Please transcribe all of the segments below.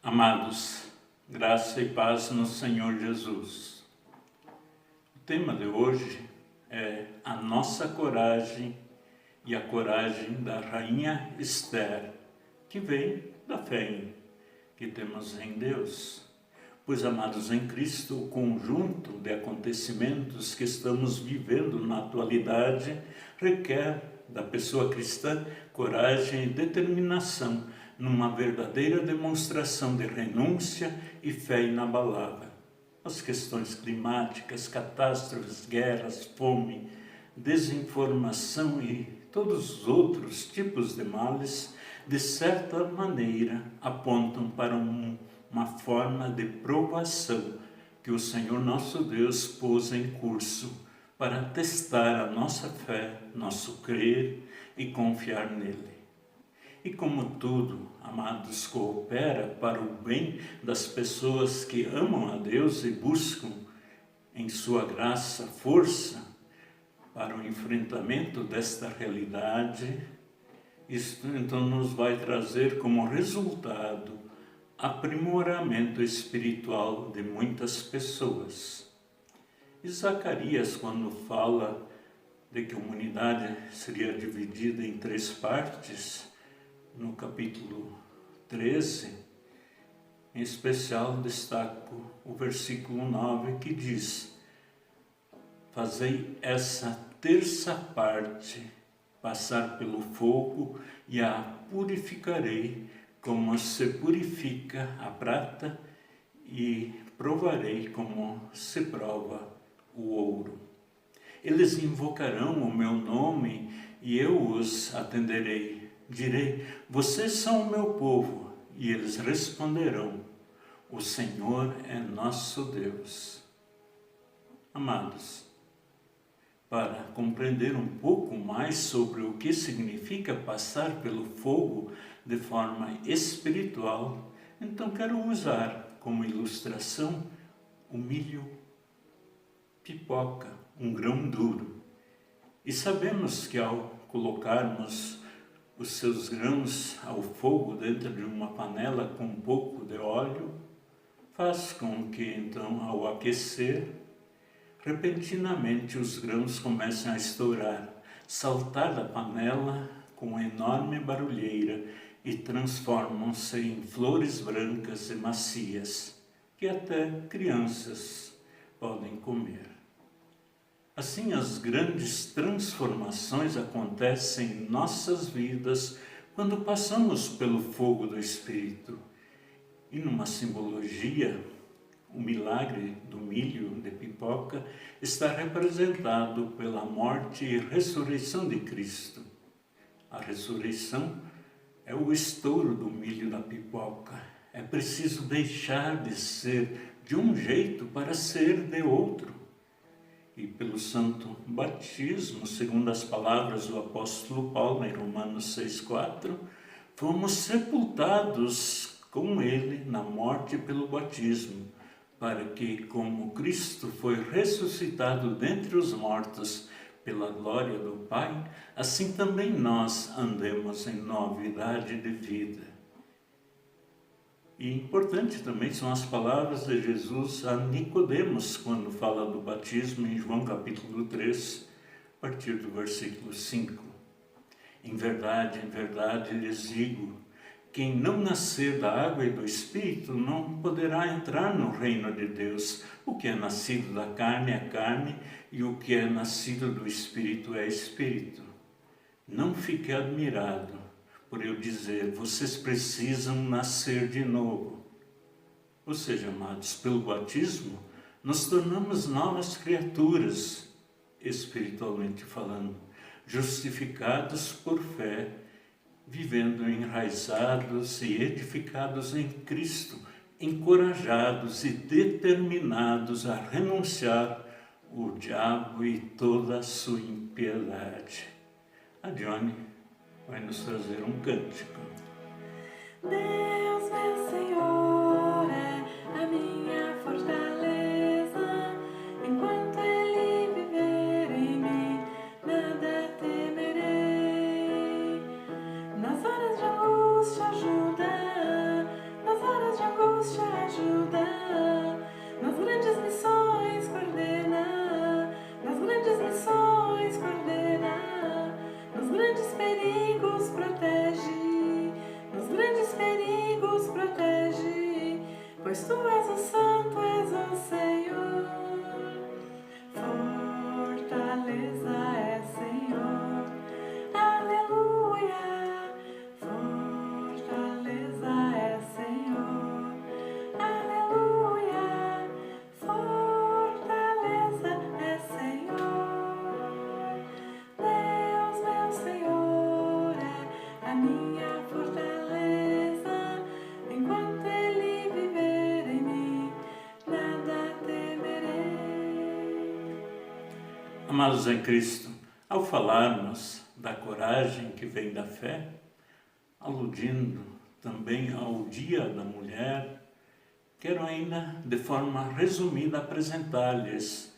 Amados, graça e paz no Senhor Jesus. O tema de hoje é a nossa coragem e a coragem da rainha Esther, que vem da fé que temos em Deus. Pois, amados em Cristo, o conjunto de acontecimentos que estamos vivendo na atualidade requer da pessoa cristã coragem e determinação numa verdadeira demonstração de renúncia e fé inabalável. As questões climáticas, catástrofes, guerras, fome, desinformação e todos os outros tipos de males, de certa maneira, apontam para uma forma de provação que o Senhor nosso Deus pôs em curso para testar a nossa fé, nosso crer e confiar nele. E como tudo, amados, coopera para o bem das pessoas que amam a Deus e buscam em sua graça força para o enfrentamento desta realidade, isto então nos vai trazer como resultado aprimoramento espiritual de muitas pessoas. E Zacarias, quando fala de que a humanidade seria dividida em 3 partes, no capítulo 13, em especial destaco o versículo 9 que diz: fazei essa terça parte passar pelo fogo e a purificarei como se purifica a prata e provarei como se prova o ouro. Eles invocarão o meu nome e eu os atenderei. Direi, vocês são o meu povo, e eles responderão, o Senhor é nosso Deus. Amados, para compreender um pouco mais sobre o que significa passar pelo fogo de forma espiritual, então quero usar como ilustração o milho pipoca, um grão duro. E sabemos que ao colocarmos os seus grãos ao fogo dentro de uma panela com um pouco de óleo, faz com que então, ao aquecer, repentinamente os grãos comecem a estourar, saltar da panela com uma enorme barulheira e transformam-se em flores brancas e macias, que até crianças podem comer. Assim, as grandes transformações acontecem em nossas vidas quando passamos pelo fogo do Espírito. E numa simbologia, o milagre do milho de pipoca está representado pela morte e ressurreição de Cristo. A ressurreição é o estouro do milho da pipoca. É preciso deixar de ser de um jeito para ser de outro. E pelo santo batismo, segundo as palavras do apóstolo Paulo em Romanos 6,4, fomos sepultados com ele na morte pelo batismo, para que, como Cristo foi ressuscitado dentre os mortos pela glória do Pai, assim também nós andemos em novidade de vida. E importante também são as palavras de Jesus a Nicodemos, quando fala do batismo em João capítulo 3, a partir do versículo 5. Em verdade, lhes digo, quem não nascer da água e do Espírito não poderá entrar no reino de Deus. O que é nascido da carne é carne, e o que é nascido do Espírito é Espírito. Não fique admirado por eu dizer, vocês precisam nascer de novo. Ou seja, amados, pelo batismo, nos tornamos novas criaturas, espiritualmente falando, justificados por fé, vivendo enraizados e edificados em Cristo, encorajados e determinados a renunciar o diabo e toda a sua impiedade. A Johnny vai nos trazer um cântico. Deus, meu Senhor, é a minha fortaleza. Enquanto Ele viver em mim, nada temerei. Nas horas de angústia ajuda, nas horas de angústia Amados em Cristo, ao falarmos da coragem que vem da fé, aludindo também ao Dia da Mulher, quero ainda, de forma resumida, apresentar-lhes,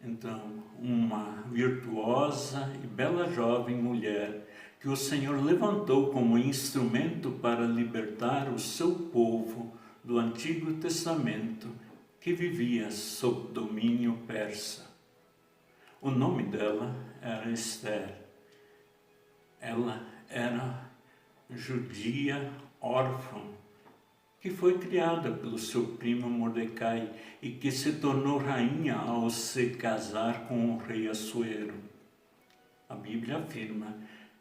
então, uma virtuosa e bela jovem mulher que o Senhor levantou como instrumento para libertar o seu povo do Antigo Testamento, que vivia sob domínio persa. O nome dela era Esther. Ela era judia órfã, que foi criada pelo seu primo Mordecai e que se tornou rainha ao se casar com o rei Assuero. A Bíblia afirma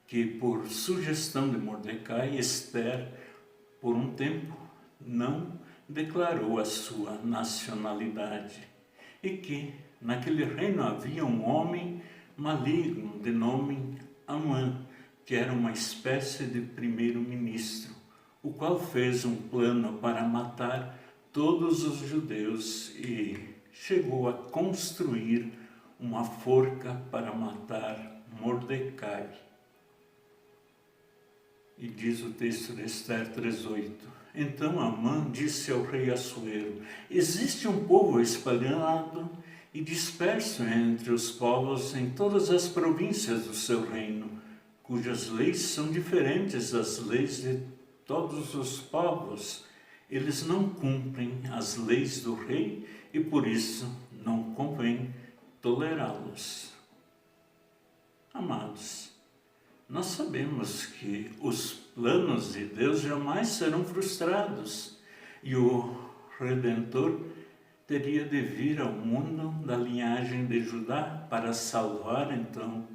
que, por sugestão de Mordecai, Esther, por um tempo, não declarou a sua nacionalidade e que naquele reino havia um homem maligno de nome Amã, que era uma espécie de primeiro-ministro, o qual fez um plano para matar todos os judeus e chegou a construir uma forca para matar Mordecai. E diz o texto de Esther 3:8. Então Amã disse ao rei Assuero: existe um povo espalhado e disperso entre os povos em todas as províncias do seu reino, cujas leis são diferentes das leis de todos os povos. Eles não cumprem as leis do rei e por isso não convém tolerá-los. Amados, nós sabemos que os planos de Deus jamais serão frustrados e o Redentor teria de vir ao mundo da linhagem de Judá para salvar então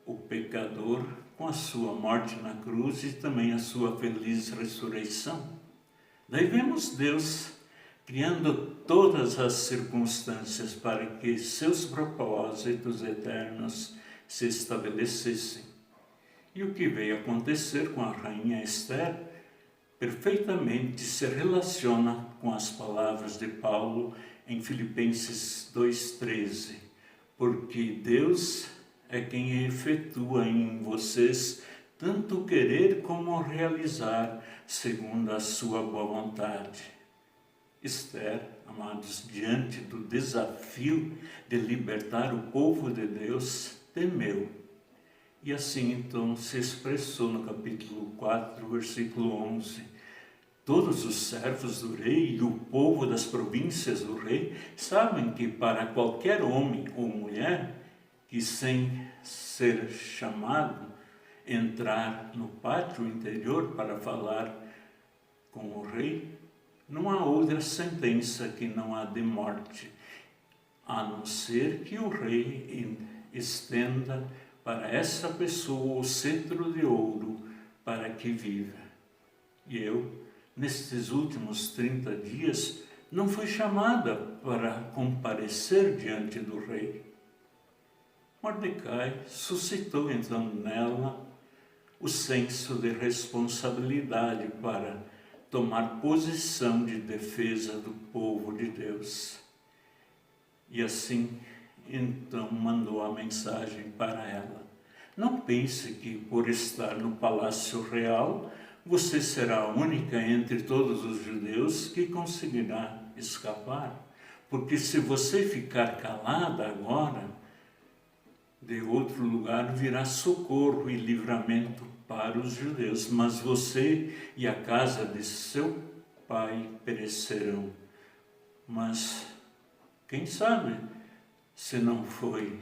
o pecador com a sua morte na cruz e também a sua feliz ressurreição. Daí vemos Deus criando todas as circunstâncias para que seus propósitos eternos se estabelecessem. E o que veio acontecer com a rainha Esther perfeitamente se relaciona com as palavras de Paulo em Filipenses 2:13, porque Deus é quem efetua em vocês tanto querer como realizar segundo a sua boa vontade. Esther, amados, diante do desafio de libertar o povo de Deus, temeu. E assim então se expressou no capítulo 4, versículo 11. Todos os servos do rei e o povo das províncias do rei sabem que para qualquer homem ou mulher que sem ser chamado entrar no pátio interior para falar com o rei, não há outra sentença que não a de morte, a não ser que o rei estenda para essa pessoa o cetro de ouro para que viva. E eu, nestes últimos 30 dias, não fui chamada para comparecer diante do rei. Mordecai suscitou então nela o senso de responsabilidade para tomar posição de defesa do povo de Deus. E assim, então, mandou a mensagem para ela: não pense que por estar no palácio real, você será a única entre todos os judeus que conseguirá escapar. Porque se você ficar calada agora, de outro lugar virá socorro e livramento para os judeus, mas você e a casa de seu pai perecerão. Mas, quem sabe, se não foi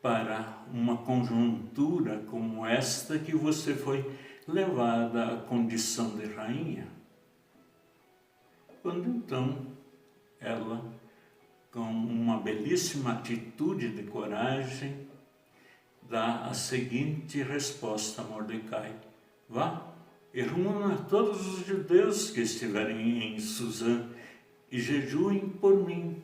para uma conjuntura como esta que você foi levada à condição de rainha? Quando então ela, com uma belíssima atitude de coragem, dá a seguinte resposta a Mordecai: vá e reúna todos os judeus que estiverem em Suzã e jejuem por mim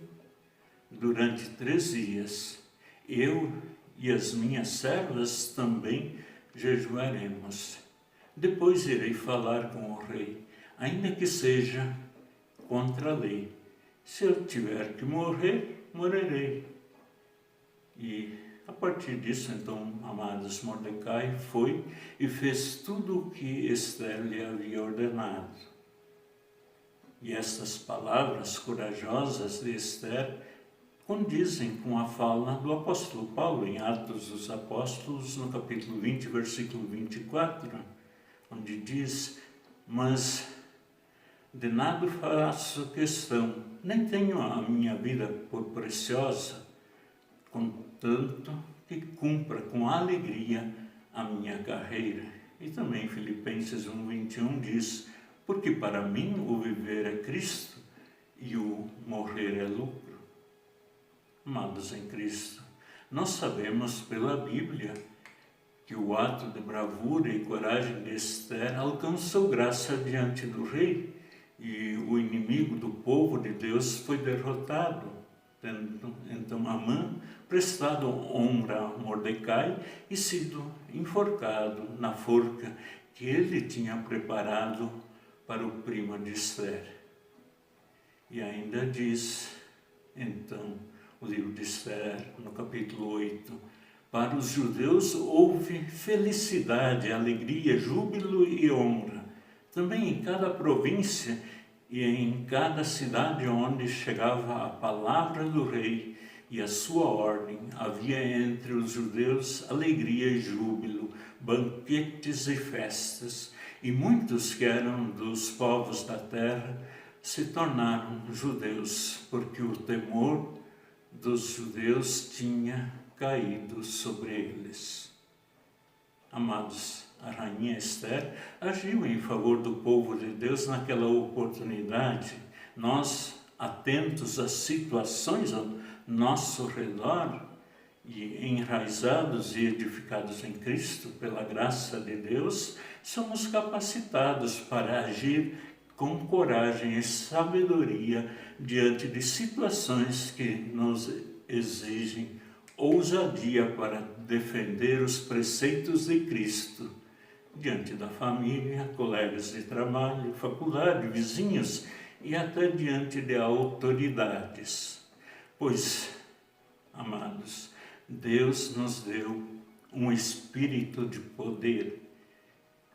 durante 3 dias. Eu e as minhas servas também jejuaremos. Depois irei falar com o rei, ainda que seja contra a lei. Se eu tiver que morrer, morrerei. E a partir disso, então, amados, Mordecai foi e fez tudo o que Esther lhe havia ordenado. E estas palavras corajosas de Esther condizem com a fala do apóstolo Paulo em Atos dos Apóstolos, no capítulo 20, versículo 24, onde diz: mas de nada faço questão, nem tenho a minha vida por preciosa, contanto que cumpra com alegria a minha carreira. E também Filipenses 1:21 diz: porque para mim o viver é Cristo e o morrer é lucro. Amados em Cristo, nós sabemos pela Bíblia que o ato de bravura e coragem de Esther alcançou graça diante do rei, e o inimigo do povo de Deus foi derrotado, tendo então Amã prestado honra a Mordecai e sido enforcado na forca que ele tinha preparado para o primo de Esther. E ainda diz, então, o livro de Esther, no capítulo 8, para os judeus houve felicidade, alegria, júbilo e honra. Também em cada província e em cada cidade onde chegava a palavra do rei e a sua ordem, havia entre os judeus alegria e júbilo, banquetes e festas. E muitos que eram dos povos da terra se tornaram judeus, porque o temor dos judeus tinha caído sobre eles. Amados, a rainha Esther agiu em favor do povo de Deus naquela oportunidade. Nós, atentos às situações ao nosso redor e enraizados e edificados em Cristo pela graça de Deus, somos capacitados para agir com coragem e sabedoria diante de situações que nos exigem ousadia para defender os preceitos de Cristo diante da família, colegas de trabalho, faculdade, vizinhos e até diante de autoridades. Pois, amados, Deus nos deu um espírito de poder.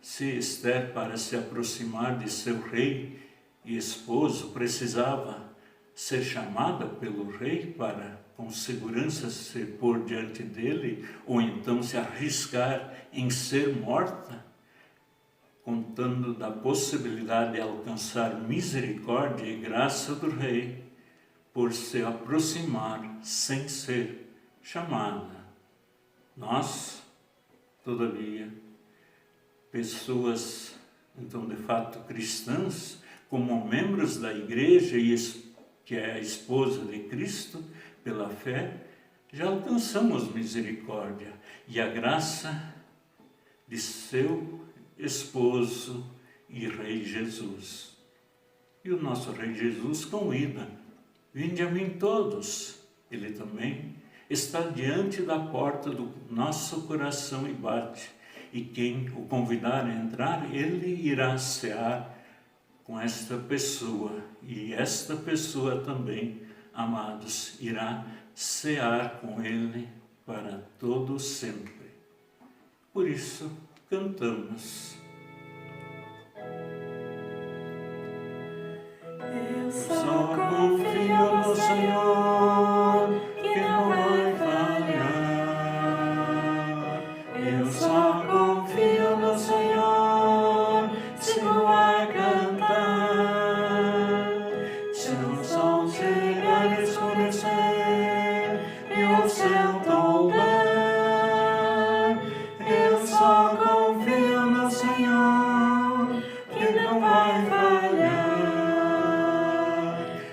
Se Esther, para se aproximar de seu rei e esposo, precisava ser chamada pelo rei para, com segurança, se pôr diante dele, ou então se arriscar em ser morta, contando da possibilidade de alcançar misericórdia e graça do rei, por se aproximar sem ser chamada. Nós, todavia, pessoas, então, de fato, cristãs, como membros da igreja, que é a esposa de Cristo, pela fé, já alcançamos misericórdia e a graça de seu esposo e Rei Jesus. E o nosso Rei Jesus convida: vinde a mim todos. Ele também está diante da porta do nosso coração e bate. E quem o convidar a entrar, ele irá cear com esta pessoa. E esta pessoa também, amados, irá cear com ele para todo sempre. Por isso, cantamos. Eu só confio no Senhor, que não vai falhar. Eu só confio no Senhor, sigo a cantar. Se o sol chegar a escurecer e o céu tombar, eu só confio no Senhor, que não vai falhar.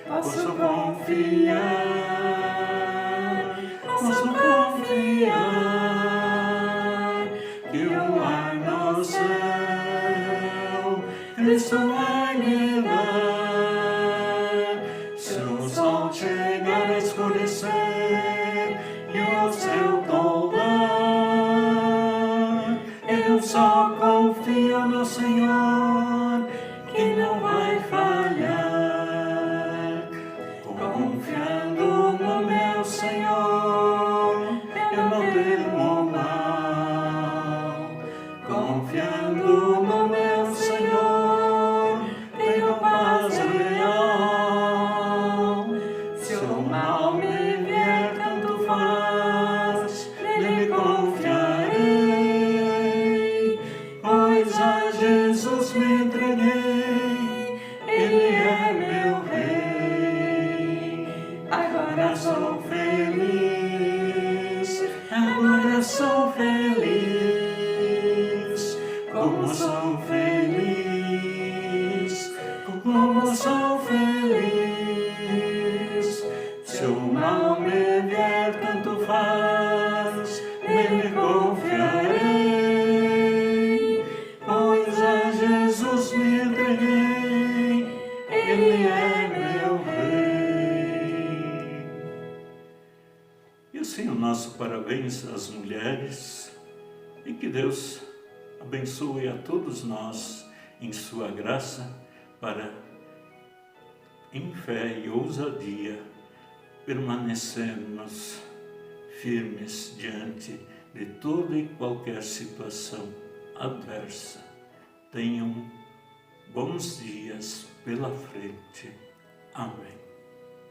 Posso confiar que o ar no céu Cristo vai me dar. Se o sol chegar a escurecer e o céu tombar, eu só confio no Senhor, que não vai falhar. Confiando no meu Senhor, entreguei, Ele é meu Rei. Agora sou feliz, agora sou feliz. Como sou feliz, como sou feliz. Se o mal me vier, tanto faz, nele confiarei, pois a Jesus me entreguei, Ele é meu Rei. E assim o nosso parabéns às mulheres, e que Deus abençoe a todos nós em sua graça para, em fé e ousadia, permanecermos firmes diante de toda e qualquer situação adversa. Tenham bons dias pela frente. Amém.